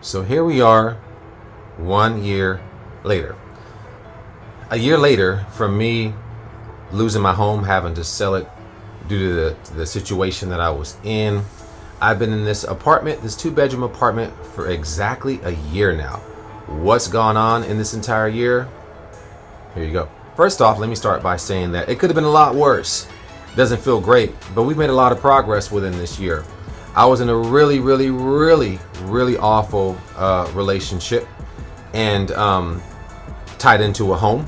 So here we are 1 year later. A year later from me losing my home, having to sell it due to the situation that I was in. I've been in this apartment, this 2-bedroom apartment, for exactly a year now. What's gone on in this entire year? Here you go. First off, let me start by saying that it could have been a lot worse. Doesn't feel great, but we've made a lot of progress within this year. I was in a really awful relationship and tied into a home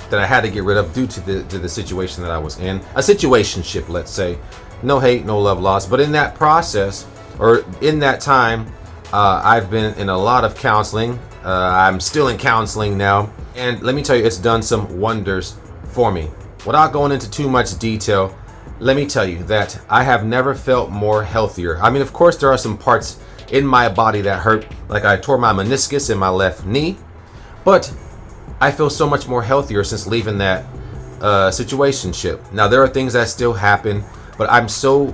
that I had to get rid of due to the situation that I was in. A situationship, let's say. No hate, no love lost. But in that process, or in that time, I've been in a lot of counseling. I'm still in counseling now. And let me tell you, it's done some wonders for me. Without going into too much detail, let me tell you that I have never felt more healthier. I mean, of course, there are some parts in my body that hurt, like I tore my meniscus in my left knee, but I feel so much more healthier since leaving that situationship. Now, there are things that still happen, but I'm so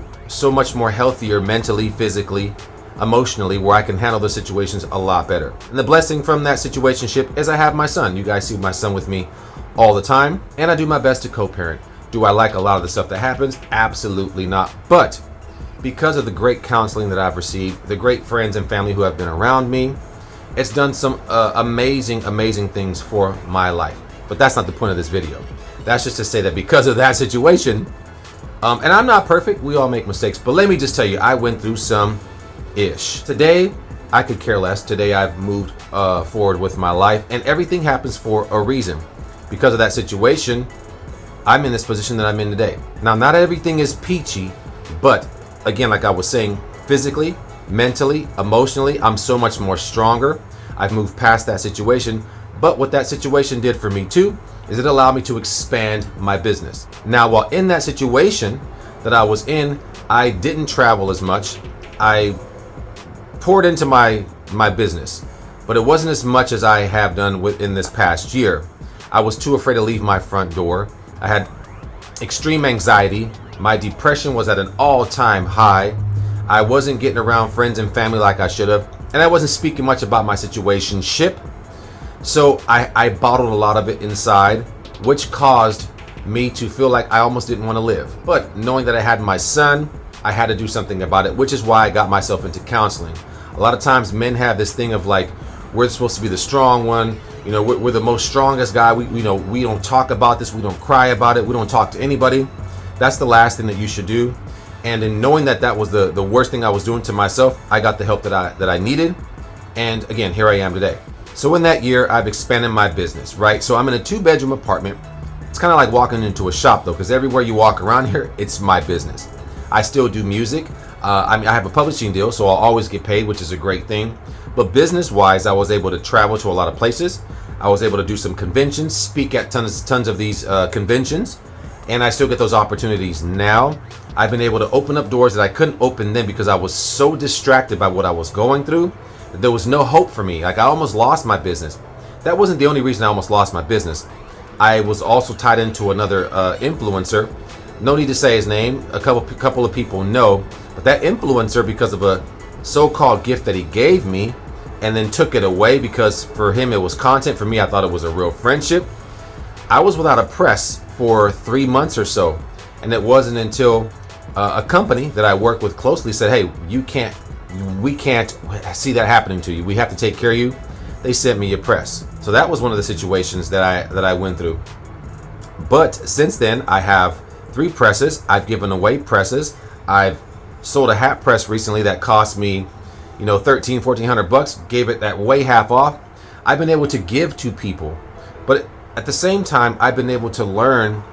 much more healthier mentally, physically, emotionally, where I can handle the situations a lot better. And the blessing from that situationship is I have my son. You guys see my son with me all the time, and I do my best to co-parent. Do I like a lot of the stuff that happens? Absolutely not. But because of the great counseling that I've received, the great friends and family who have been around me, it's done some amazing things for my life. But that's not the point of this video. That's just to say that because of that situation, and I'm not perfect, we all make mistakes, but let me just tell you, I went through some ish. Today, I could care less. Today, I've moved forward with my life, and everything happens for a reason. Because of that situation, I'm in this position that I'm in today. Now, not everything is peachy, but again, like I was saying, physically, mentally, emotionally, I'm so much more stronger. I've moved past that situation. But what that situation did for me too, is it allowed me to expand my business. Now, while in that situation that I was in, I didn't travel as much. I poured into my business, but it wasn't as much as I have done within this past year. I was too afraid to leave my front door. I had extreme anxiety. My depression was at an all-time high. I wasn't getting around friends and family like I should have, and I wasn't speaking much about my situationship. So I bottled a lot of it inside, which caused me to feel like I almost didn't want to live. But knowing that I had my son, I had to do something about it, which is why I got myself into counseling. A lot of times men have this thing of like, we're supposed to be the strong one. You know, we're the most strongest guy. We don't talk about this. We don't cry about it. We don't talk to anybody. That's the last thing that you should do. And in knowing that that was the worst thing I was doing to myself, I got the help that I needed. And again, here I am today. So in that year, I've expanded my business, right? So I'm in a 2-bedroom apartment. It's kind of like walking into a shop though, because everywhere you walk around here, it's my business. I still do music. I have a publishing deal, so I'll always get paid, which is a great thing. But business-wise, I was able to travel to a lot of places. I was able to do some conventions, speak at tons of these conventions, and I still get those opportunities now. I've been able to open up doors that I couldn't open then because I was so distracted by what I was going through that there was no hope for me. Like, I almost lost my business. That wasn't the only reason I almost lost my business. I was also tied into another influencer. No need to say his name. A couple of people know, but that influencer, because of a so-called gift that he gave me and then took it away because for him it was content, for me I thought it was a real friendship. I was without a press for 3 months or so, and it wasn't until a company that I work with closely said, hey, we can't see that happening to you. We have to take care of you. They sent me a press. So that was one of the situations that I went through. But since then, I have 3 presses. I've given away presses. I've sold a hat press recently that cost me, $1,300-1,400. Gave it that way half off. I've been able to give to people, but at the same time, I've been able to learn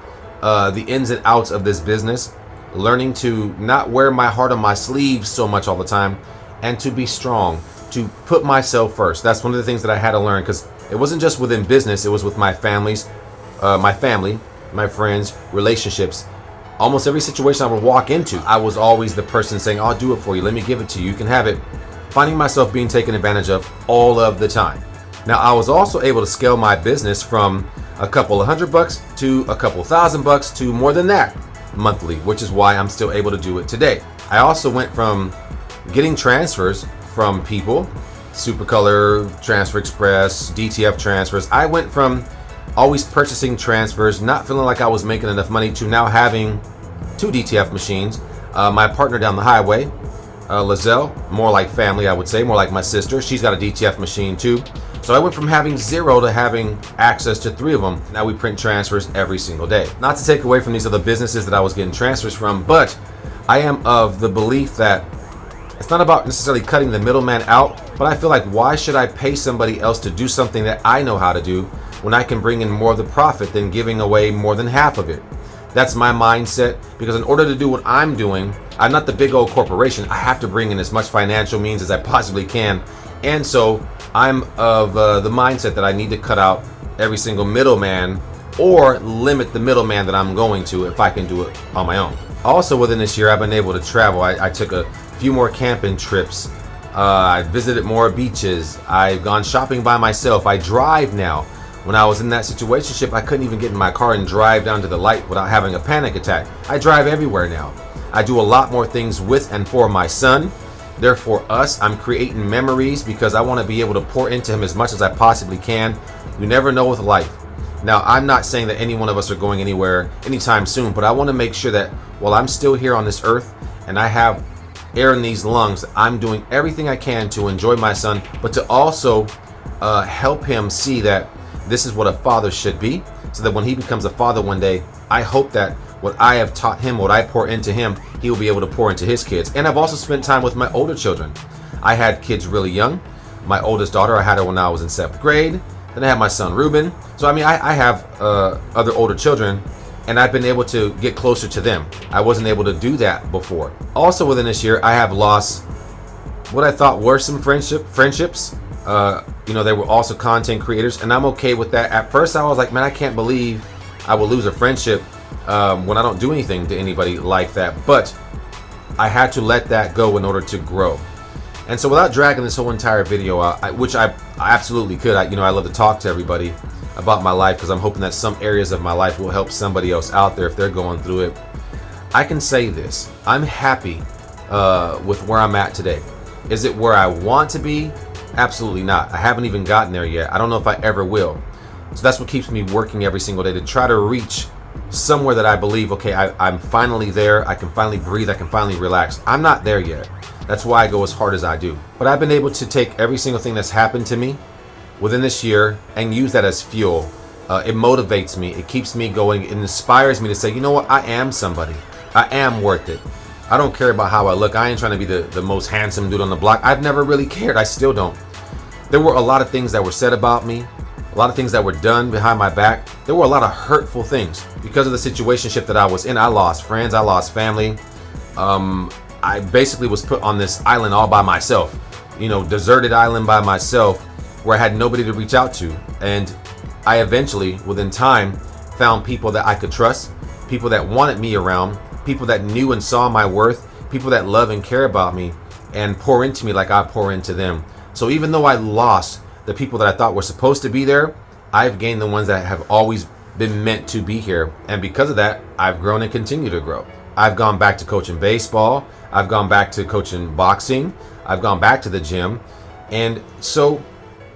the ins and outs of this business, learning to not wear my heart on my sleeve so much all the time, and to be strong, to put myself first. That's one of the things that I had to learn, because it wasn't just within business, it was with my family, my friends, relationships. Almost every situation I would walk into, I was always the person saying, I'll do it for you, let me give it to you, you can have it. Finding myself being taken advantage of all of the time. Now, I was also able to scale my business from a couple of $100 to a couple $1,000 to more than that monthly, which is why I'm still able to do it today. I also went from getting transfers from people Supercolor, Transfer Express, DTF transfers. I went from always purchasing transfers, not feeling like I was making enough money, to now having 2 DTF machines. My partner down the highway, Lizelle, more like family, I would say, more like my sister. She's got a DTF machine too. So I went from having 0 to having access to 3 of them. Now we print transfers every single day. Not to take away from these other businesses that I was getting transfers from, but I am of the belief that it's not about necessarily cutting the middleman out, but I feel like, why should I pay somebody else to do something that I know how to do when I can bring in more of the profit than giving away more than half of it? That's my mindset, because in order to do what I'm doing, I'm not the big old corporation. I have to bring in as much financial means as I possibly can. And so I'm of the mindset that I need to cut out every single middleman, or limit the middleman that I'm going to if I can do it on my own. Also within this year, I've been able to travel. I took a few more camping trips. I visited more beaches. I've gone shopping by myself. I drive now. When I was in that situationship, I couldn't even get in my car and drive down to the light without having a panic attack. I drive everywhere now. I do a lot more things with and for my son. Therefore, us, I'm creating memories because I want to be able to pour into him as much as I possibly can. You never know with life. Now, I'm not saying that any one of us are going anywhere anytime soon, but I want to make sure that while I'm still here on this earth and I have air in these lungs, I'm doing everything I can to enjoy my son, but to also help him see that this is what a father should be, so that when he becomes a father one day, I hope that what I have taught him, what I pour into him, he will be able to pour into his kids. And I've also spent time with my older children. I had kids really young. My oldest daughter, I had her when I was in 7th grade. Then I have my son Ruben. So I mean, I have other older children, and I've been able to get closer to them. I wasn't able to do that before. Also within this year, I have lost what I thought were some friendships. They were also content creators, and I'm okay with that. At first I was like, man, I can't believe I will lose a friendship when I don't do anything to anybody like that. But I had to let that go in order to grow. And so without dragging this whole entire video out, which I absolutely could, I love to talk to everybody about my life, because I'm hoping that some areas of my life will help somebody else out there if they're going through it. I can say this: I'm happy with where I'm at today. Is it where I want to be? Absolutely not. I haven't even gotten there yet. I don't know if I ever will. So that's what keeps me working every single day, to try to reach somewhere that I believe, okay, I'm finally there. I can finally breathe. I can finally relax. I'm not there yet. That's why I go as hard as I do. But I've been able to take every single thing that's happened to me within this year and use that as fuel. It motivates me. It keeps me going. It inspires me to say, you know what? I am somebody. I am worth it. I don't care about how I look. I ain't trying to be the most handsome dude on the block. I've never really cared. I still don't. There were a lot of things that were said about me, a lot of things that were done behind my back. There were a lot of hurtful things because of the situationship that I was in. I lost friends. I lost family. I basically was put on this island all by myself, deserted island by myself, where I had nobody to reach out to. And I eventually, within time, found people that I could trust, people that wanted me around, people that knew and saw my worth, people that love and care about me and pour into me like I pour into them. So even though I lost the people that I thought were supposed to be there, I've gained the ones that have always been meant to be here. And because of that, I've grown and continue to grow. I've gone back to coaching baseball. I've gone back to coaching boxing. I've gone back to the gym. And so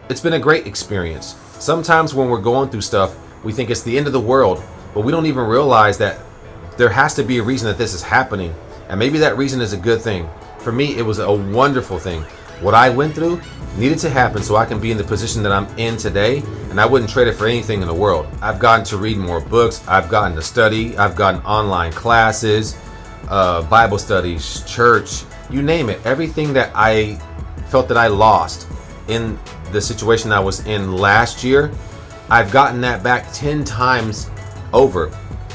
it's been a great experience. Sometimes when we're going through stuff, we think it's the end of the world, but we don't even realize that there has to be a reason that this is happening. And maybe that reason is a good thing. For me, it was a wonderful thing. What I went through needed to happen so I can be in the position that I'm in today, and I wouldn't trade it for anything in the world. I've gotten to read more books. I've gotten to study. I've gotten online classes, Bible studies, church, you name it. Everything that I felt that I lost in the situation I was in last year, I've gotten that back 10 times over.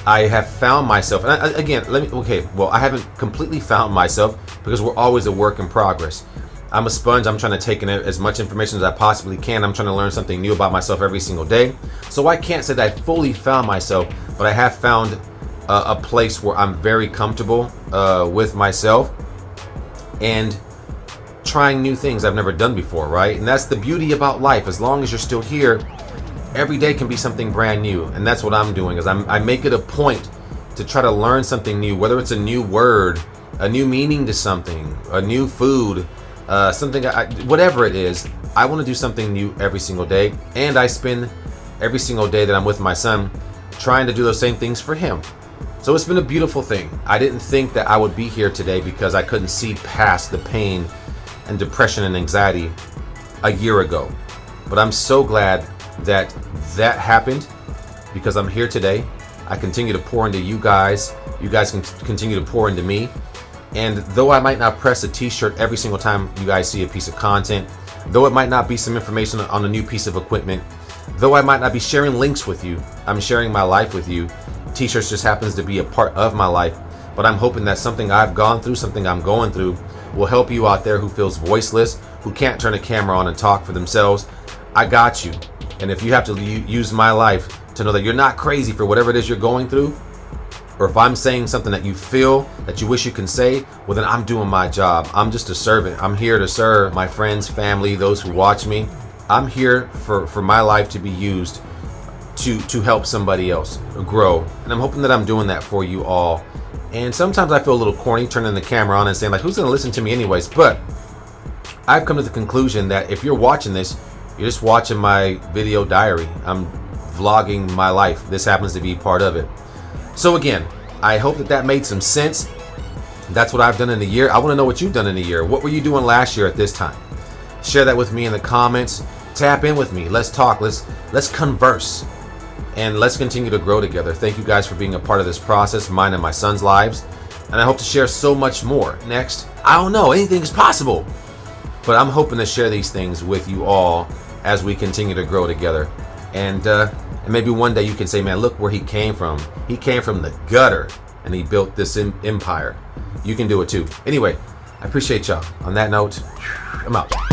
I have found myself, and I haven't completely found myself, because we're always a work in progress. I'm a sponge. I'm trying to take in as much information as I possibly can. I'm trying to learn something new about myself every single day. So I can't say that I fully found myself, but I have found a place where I'm very comfortable with myself and trying new things I've never done before, right? And that's the beauty about life. As long as you're still here, every day can be something brand new. And that's what I'm doing, is I make it a point to try to learn something new, whether it's a new word, a new meaning to something, a new food, whatever it is, I want to do something new every single day. And I spend every single day that I'm with my son trying to do those same things for him. So it's been a beautiful thing. I didn't think that I would be here today because I couldn't see past the pain and depression and anxiety a year ago. But I'm so glad that that happened, because I'm here today. I continue to pour into you guys. You guys can continue to pour into me. And though I might not press a t-shirt every single time you guys see a piece of content, though it might not be some information on a new piece of equipment, though I might not be sharing links with you, I'm sharing my life with you. T-shirts just happens to be a part of my life. But I'm hoping that something I've gone through, something I'm going through, will help you out there who feels voiceless, who can't turn a camera on and talk for themselves. I got you. And if you have to use my life to know that you're not crazy for whatever it is you're going through, or if I'm saying something that you feel that you wish you can say, well, then I'm doing my job. I'm just a servant. I'm here to serve my friends, family, those who watch me. I'm here for my life to be used to help somebody else grow. And I'm hoping that I'm doing that for you all. And sometimes I feel a little corny turning the camera on and saying, like, who's going to listen to me anyways? But I've come to the conclusion that if you're watching this, you're just watching my video diary. I'm vlogging my life. This happens to be part of it. So again, I hope that made some sense. That's what I've done in a year. I want to know what you've done in a year. What were you doing last year at this time? Share that with me in the comments. Tap in with me. Let's talk. Let's converse. And let's continue to grow together. Thank you guys for being a part of this process, mine and my son's lives. And I hope to share so much more. Next, I don't know, anything is possible. But I'm hoping to share these things with you all as we continue to grow together. And maybe one day you can say, man, look where he came from. He came from the gutter and he built this empire. You can do it too. Anyway, I appreciate y'all. On that note, I'm out.